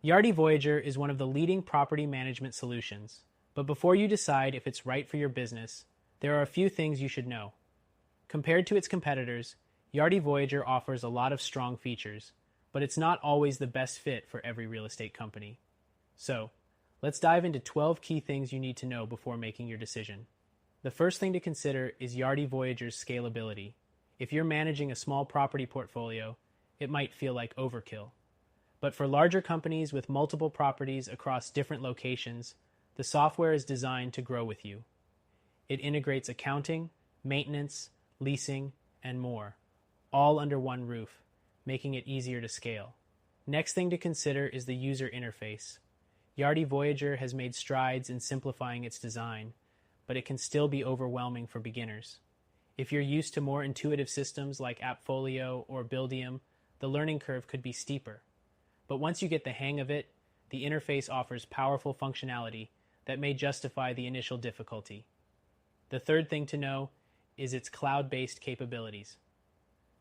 Yardi Voyager is one of the leading property management solutions, but before you decide if it's right for your business, there are a few things you should know. Compared to its competitors, Yardi Voyager offers a lot of strong features, but it's not always the best fit for every real estate company. So, let's dive into 12 key things you need to know before making your decision. The first thing to consider is Yardi Voyager's scalability. If you're managing a small property portfolio, it might feel like overkill. But for larger companies with multiple properties across different locations, the software is designed to grow with you. It integrates accounting, maintenance, leasing, and more, all under one roof, making it easier to scale. Next thing to consider is the user interface. Yardi Voyager has made strides in simplifying its design, but it can still be overwhelming for beginners. If you're used to more intuitive systems like AppFolio or Buildium, the learning curve could be steeper. But once you get the hang of it, the interface offers powerful functionality that may justify the initial difficulty. The third thing to know is its cloud-based capabilities.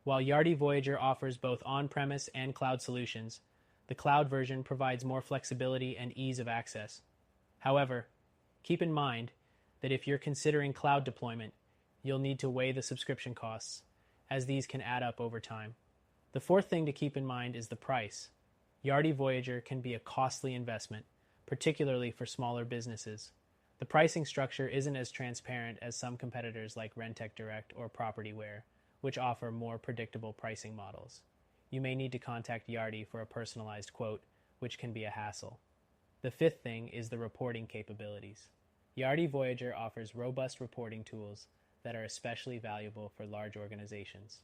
While Yardi Voyager offers both on-premise and cloud solutions, the cloud version provides more flexibility and ease of access. However, keep in mind that if you're considering cloud deployment, you'll need to weigh the subscription costs, as these can add up over time. The fourth thing to keep in mind is the price. Yardi Voyager can be a costly investment, particularly for smaller businesses. The pricing structure isn't as transparent as some competitors like Rentec Direct or Propertyware, which offer more predictable pricing models. You may need to contact Yardi for a personalized quote, which can be a hassle. The fifth thing is the reporting capabilities. Yardi Voyager offers robust reporting tools that are especially valuable for large organizations.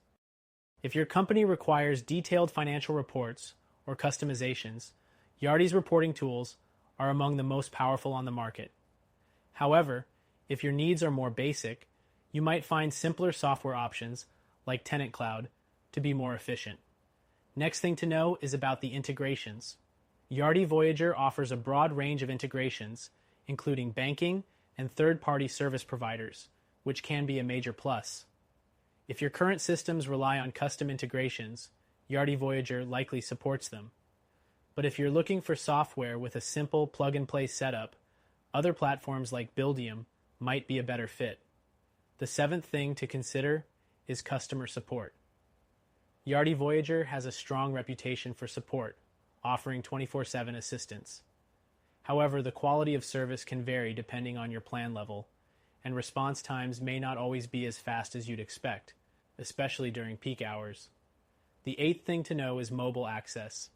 If your company requires detailed financial reports or customizations, Yardi's reporting tools are among the most powerful on the market. However, if your needs are more basic, you might find simpler software options like Tenant Cloud to be more efficient. Next thing to know is about the integrations. Yardi Voyager offers a broad range of integrations, including banking and third-party service providers, which can be a major plus. If your current systems rely on custom integrations, Yardi Voyager likely supports them. But if you're looking for software with a simple plug-and-play setup, other platforms like Buildium might be a better fit. The seventh thing to consider is customer support. Yardi Voyager has a strong reputation for support, offering 24/7 assistance. However, the quality of service can vary depending on your plan level, and response times may not always be as fast as you'd expect, especially during peak hours. The eighth thing to know is mobile access.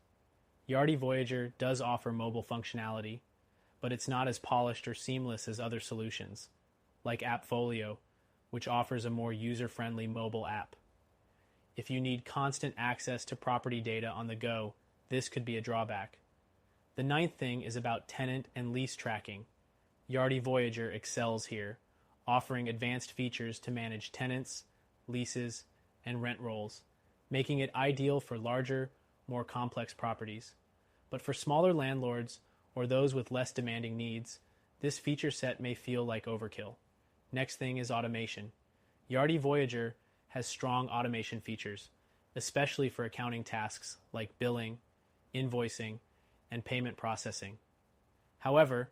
Yardi Voyager does offer mobile functionality, but it's not as polished or seamless as other solutions, like AppFolio, which offers a more user-friendly mobile app. If you need constant access to property data on the go, this could be a drawback. The ninth thing is about tenant and lease tracking. Yardi Voyager excels here, offering advanced features to manage tenants, leases, and rent rolls, making it ideal for larger, more complex properties. But for smaller landlords or those with less demanding needs, this feature set may feel like overkill. Next thing is automation. Yardi Voyager has strong automation features, especially for accounting tasks like billing, invoicing, and payment processing. However,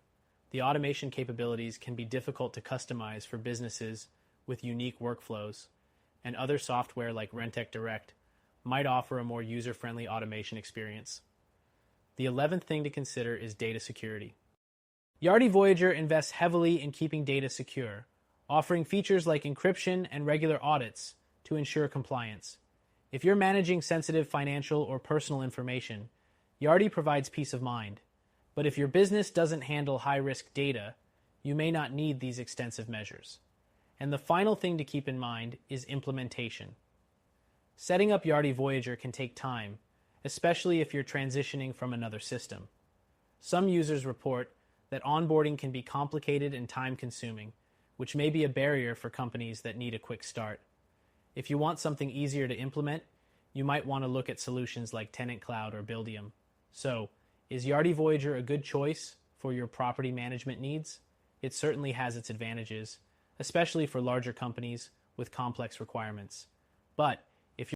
the automation capabilities can be difficult to customize for businesses with unique workflows, and other software like Rentec Direct might offer a more user-friendly automation experience. The 11th thing to consider is data security. Yardi Voyager invests heavily in keeping data secure, offering features like encryption and regular audits to ensure compliance. If you're managing sensitive financial or personal information, Yardi provides peace of mind. But if your business doesn't handle high-risk data, you may not need these extensive measures. And the final thing to keep in mind is implementation. Setting up Yardi Voyager can take time, especially if you're transitioning from another system. Some users report that onboarding can be complicated and time-consuming, which may be a barrier for companies that need a quick start. If you want something easier to implement, you might want to look at solutions like Tenant Cloud or Buildium. So, is Yardi Voyager a good choice for your property management needs? It certainly has its advantages, especially for larger companies with complex requirements. But